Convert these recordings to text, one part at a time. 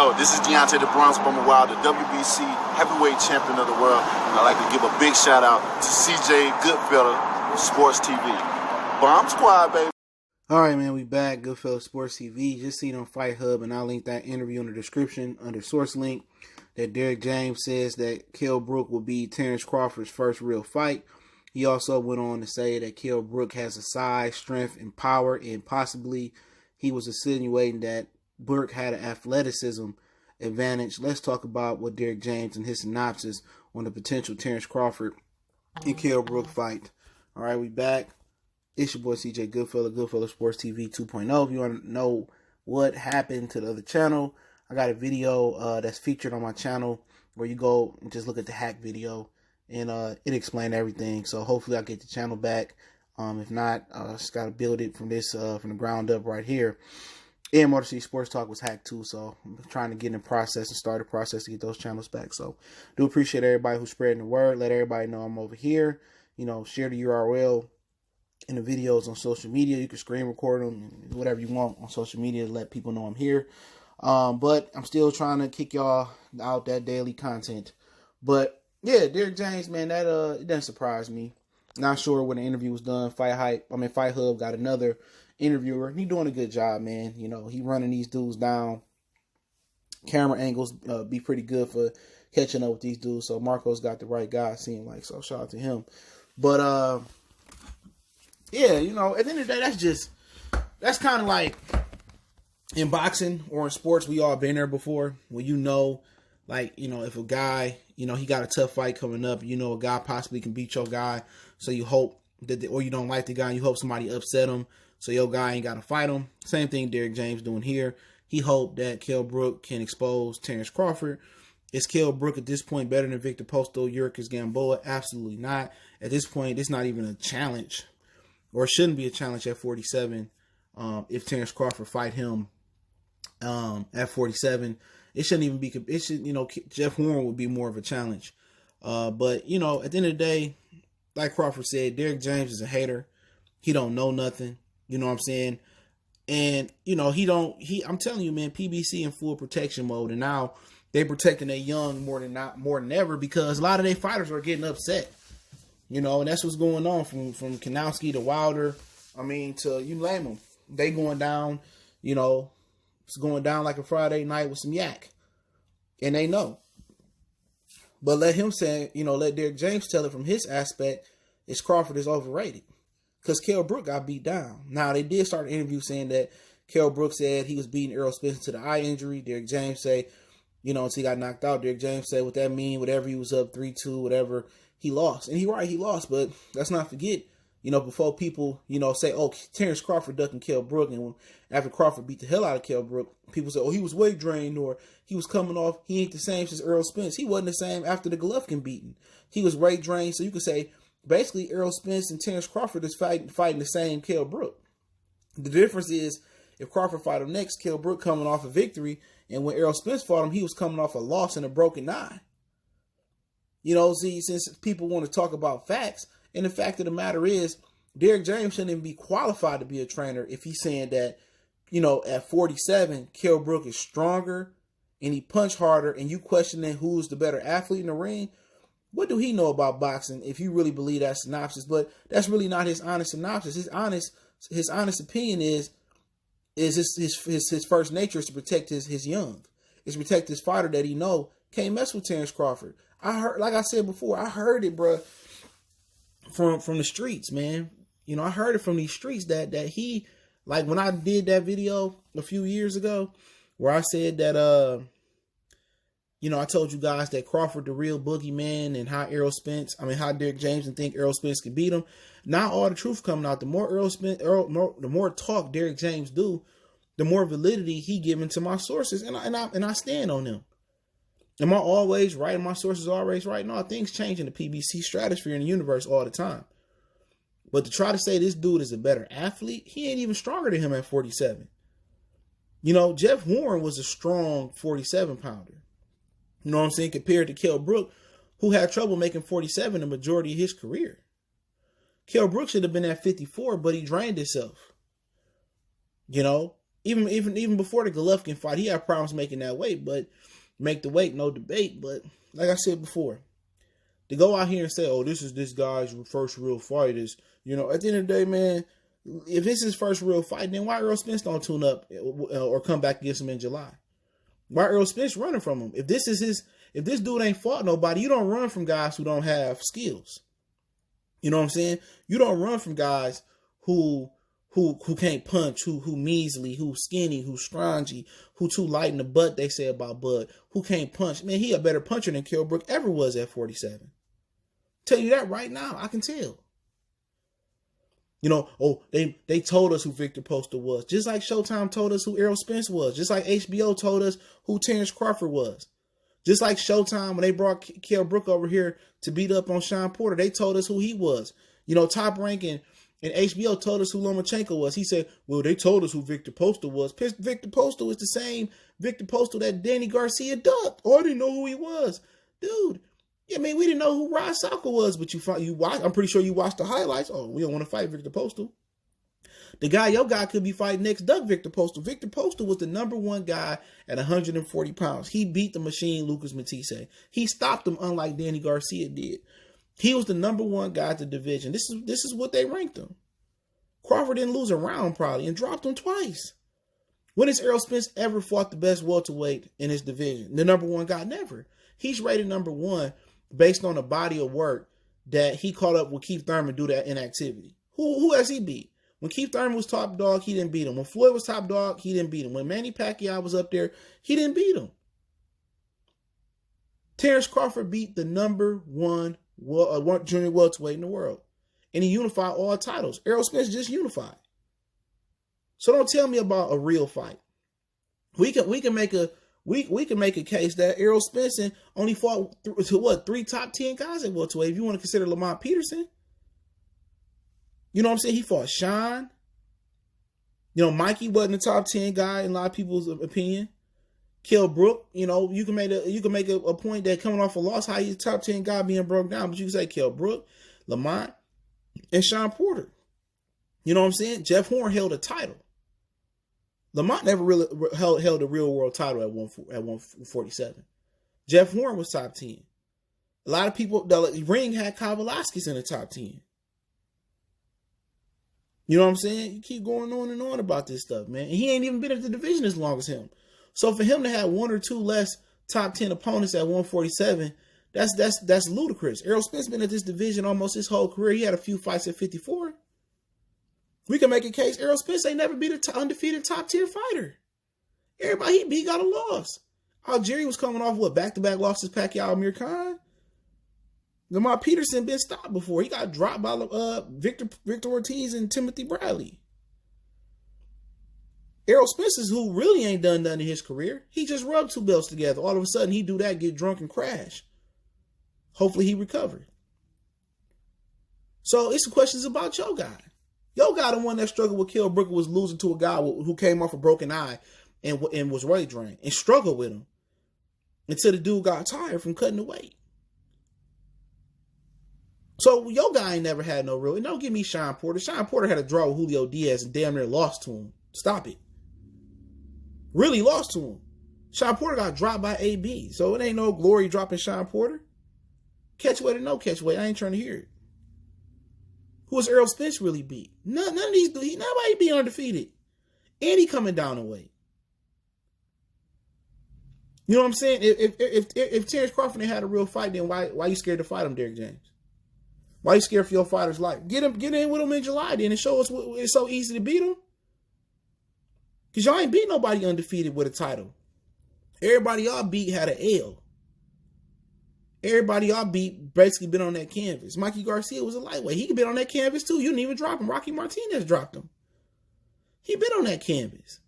Yo, this is Deontay the Bronx Bummer Wild, the WBC heavyweight champion of the world. And I'd like to give a big shout out to CJ Goodfellow of Sports TV. Bomb Squad, baby. All right, man, we back. Goodfellow Sports TV. Just seen on Fight Hub, and I'll link that interview in the description under source link that Derrick James says that Kell Brook will be Terence Crawford's first real fight. He also went on to say that Kell Brook has a size, strength, and power, and possibly he was insinuating that Brook had an athleticism advantage. Let's talk about what Derrick James and his synopsis on the potential Terence Crawford and Kell Brook fight. All right, we back. It's your boy CJ Goodfellow, Goodfellow Sports TV 2.0. If you want to know what happened to the other channel, I got a video that's featured on my channel where you go and just look at the hack video, and it explained everything. So hopefully I'll get the channel back. If not, I just got to build it from the ground up right here. And Motor City Sports Talk was hacked too, so I'm trying to get in the process and start a process to get those channels back. So do appreciate everybody who's spreading the word. Let everybody know I'm over here. You know, share the URL in the videos on social media. You can screen record them, whatever you want on social media to let people know I'm here. But I'm still trying to kick y'all out that daily content. But yeah, Derrick James, man, that it doesn't surprise me. Not sure when the interview was done. Fight Hub got another interviewer. He doing a good job, man. You know, he running these dudes down. Camera angles be pretty good for catching up with these dudes. So Marco's got the right guy, seem like. So shout out to him. But yeah, you know, at the end of the day, that's kind of like in boxing or in sports, we all been there before. When you know, like, you know, if a guy, you know, he got a tough fight coming up, you know, a guy possibly can beat your guy. So you hope that, or you don't like the guy, and you hope somebody upset him, so your guy ain't got to fight him. Same thing Derrick James doing here. He hoped that Kell Brook can expose Terence Crawford. Is Kell Brook at this point better than Victor Postol, Yurkis, Gamboa? Absolutely not. At this point, it's not even a challenge, or it shouldn't be a challenge at 47. If Terence Crawford fight him at 47, it shouldn't even be. It should, you know, Jeff Horn would be more of a challenge. But you know, at the end of the day, like Crawford said, Derrick James is a hater. He don't know nothing. You know what I'm saying? And, you know, I'm telling you, man, PBC in full protection mode. And now they protecting their young more than ever, because a lot of their fighters are getting upset. You know, and that's what's going on from Kanowski to Wilder. I mean, to you name them. They going down, you know, it's going down like a Friday night with some yak. And they know. But let Derrick James tell it from his aspect, is Crawford is overrated. Because Kell Brook got beat down. Now, they did start an interview saying that Kell Brook said he was beating Errol Spence to the eye injury. Derrick James say, you know, until he got knocked out. Derrick James said, what that mean, whatever he was up 3-2, whatever, he lost. And he lost. But let's not forget, you know, before people, you know, say, oh, Terence Crawford ducking Kell Brook. And after Crawford beat the hell out of Kell Brook, people say, oh, he was weight drained, or he was coming off. He ain't the same as Errol Spence. He wasn't the same after the Golovkin beating. He was weight drained. So you could say, basically, Errol Spence and Terence Crawford is fighting the same Kell Brook. The difference is, if Crawford fight him next, Kell Brook coming off a victory, and when Errol Spence fought him, he was coming off a loss and a broken eye. You know, see, since people want to talk about facts, and the fact of the matter is, Derrick James shouldn't even be qualified to be a trainer if he's saying that, you know, at 47, Kell Brook is stronger and he punch harder, and you questioning who's the better athlete in the ring. What do he know about boxing if you really believe that synopsis? But that's really not his honest synopsis. His honest opinion is his first nature is to protect his young. Is to protect his fighter that he know can't mess with Terence Crawford. I heard, like I said before, I heard it, bro, from the streets, man. You know, I heard it from these streets that he, like when I did that video a few years ago where I said that you know, I told you guys that Crawford the real boogeyman, and how how Derrick James and think Errol Spence could beat him. Now all the truth coming out. The more the more talk Derrick James do, the more validity he giving to my sources, and I stand on them. Am I always right? Am my sources always right? No, things change in the PBC stratosphere in the universe all the time. But to try to say this dude is a better athlete, he ain't even stronger than him at 47. You know, Jeff Horn was a strong 47 pounder. You know what I'm saying? Compared to Kell Brook, who had trouble making 47 the majority of his career. Kell Brook should have been at 54, but he drained himself. You know, Even before the Golovkin fight, he had problems making that weight, but make the weight, no debate. But like I said before, to go out here and say, oh, this is this guy's first real fight is, at the end of the day, man, if this is his first real fight, then why Errol Spence don't tune up or come back against him in July? Why Errol Spence running from him? If this dude ain't fought nobody, you don't run from guys who don't have skills. You know what I'm saying? You don't run from guys who can't punch, who measly, who skinny, who scrawny, who too light in the butt, they say about Bud, who can't punch. Man, he a better puncher than Kell Brook ever was at 47. Tell you that right now, I can tell. They told us who Victor Poster was. Just like Showtime told us who Errol Spence was. Just like HBO told us who Terence Crawford was. Just like Showtime, when they brought Kell Brook over here to beat up on Sean Porter, they told us who he was. Top Rank and HBO told us who Lomachenko was. He said, well, they told us who Victor Poster was. Victor Poster was the same Victor Poster that Danny Garcia ducked. Oh, I didn't know who he was. Dude, we didn't know who Rod Salka was, but you watched. I'm pretty sure you watched the highlights. Oh, we don't want to fight Victor Poster. The guy your guy could be fighting next, duck Victor Poster. Victor Poster was the number one guy at 140 pounds. He beat the machine, Lucas Matisse. He stopped him, unlike Danny Garcia did. He was the number one guy at the division. This is what they ranked him. Crawford didn't lose a round probably and dropped him twice. When has Errol Spence ever fought the best welterweight in his division? The number one guy? Never. He's rated number one based on a body of work that he caught up with Keith Thurman due to inactivity. Who has he beat? When Keith Thurman was top dog, he didn't beat him. When Floyd was top dog, he didn't beat him. When Manny Pacquiao was up there, he didn't beat him. Terence Crawford beat the number one junior welterweight in the world. And he unified all titles. Errol Spence just unified. So don't tell me about a real fight. We can make a case that Errol Spence only fought three top 10 guys at welterweight. If you want to consider Lamont Peterson, you know what I'm saying? He fought Sean. Mikey wasn't a top 10 guy in a lot of people's opinion. Kell Brook, you can make a point that coming off a loss, how he's a top 10 guy being broke down, but you can say Kell Brook, Lamont, and Sean Porter. You know what I'm saying? Jeff Horn held a title. Lamont never really held a real world title at 147. Jeff Horn was top 10. A lot of people, the ring had Kavalaskis in the top 10. You know what I'm saying? You keep going on and on about this stuff, man. And he ain't even been at the division as long as him. So for him to have one or two less top 10 opponents at 147, that's ludicrous. Errol Spence been at this division almost his whole career. He had a few fights at 54. We can make a case Errol Spence ain't never beat an undefeated top tier fighter. Everybody he beat got a loss. Algeria was coming off back-to-back losses, Pacquiao, Amir Khan. Lamar Peterson been stopped before. He got dropped by Victor Ortiz and Timothy Bradley. Errol Spence is who really ain't done nothing in his career. He just rubbed two belts together. All of a sudden, he do that, get drunk and crash. Hopefully, he recovered. So, it's the questions about your guy. Your guy, the one that struggled with Kell Brook, was losing to a guy who came off a broken eye and was weight drained and struggled with him until the dude got tired from cutting the weight. So, your guy ain't never had no real... And don't give me Sean Porter. Sean Porter had a draw with Julio Diaz and damn near lost to him. Stop it. Really lost to him. Sean Porter got dropped by AB. So, it ain't no glory dropping Sean Porter. Catch weight or no catch weight. I ain't trying to hear it. Who was Errol Spence really beat? None of these... Nobody beat undefeated. And he coming down the weight. You know what I'm saying? If Terence Crawford ain't had a real fight, then why you scared to fight him, Derrick James? Why you scared for your fighter's life? Get in with him in July then and show us it's so easy to beat him. Because y'all ain't beat nobody undefeated with a title. Everybody y'all beat had an L. Everybody y'all beat basically been on that canvas. Mikey Garcia was a lightweight. He could been on that canvas too. You didn't even drop him. Rocky Martinez dropped him. He been on that canvas.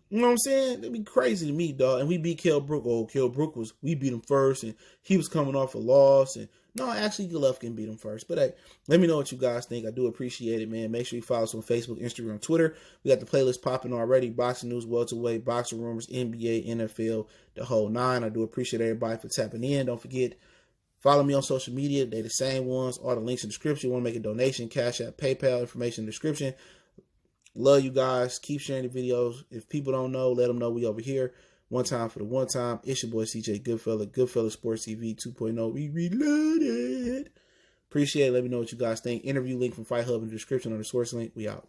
You know what I'm saying? It'd be crazy to me, dog. And we beat Kell Brook. Oh, Kell Brook we beat him first, and he was coming off a loss. And no, actually, Golovkin beat him first. But hey, let me know what you guys think. I do appreciate it, man. Make sure you follow us on Facebook, Instagram, Twitter. We got the playlist popping already. Boxing news, welterweight, boxing rumors, NBA, NFL, the whole nine. I do appreciate everybody for tapping in. Don't forget, follow me on social media. They're the same ones. All the links in the description. You want to make a donation, Cash App, PayPal, information in the description. Love you guys. Keep sharing the videos. If people don't know, let them know we over here. One time for the one time. It's your boy CJ Goodfella. Goodfella Sports TV 2.0. We reloaded. Appreciate it. Let me know what you guys think. Interview link from Fight Hub in the description on the source link. We out.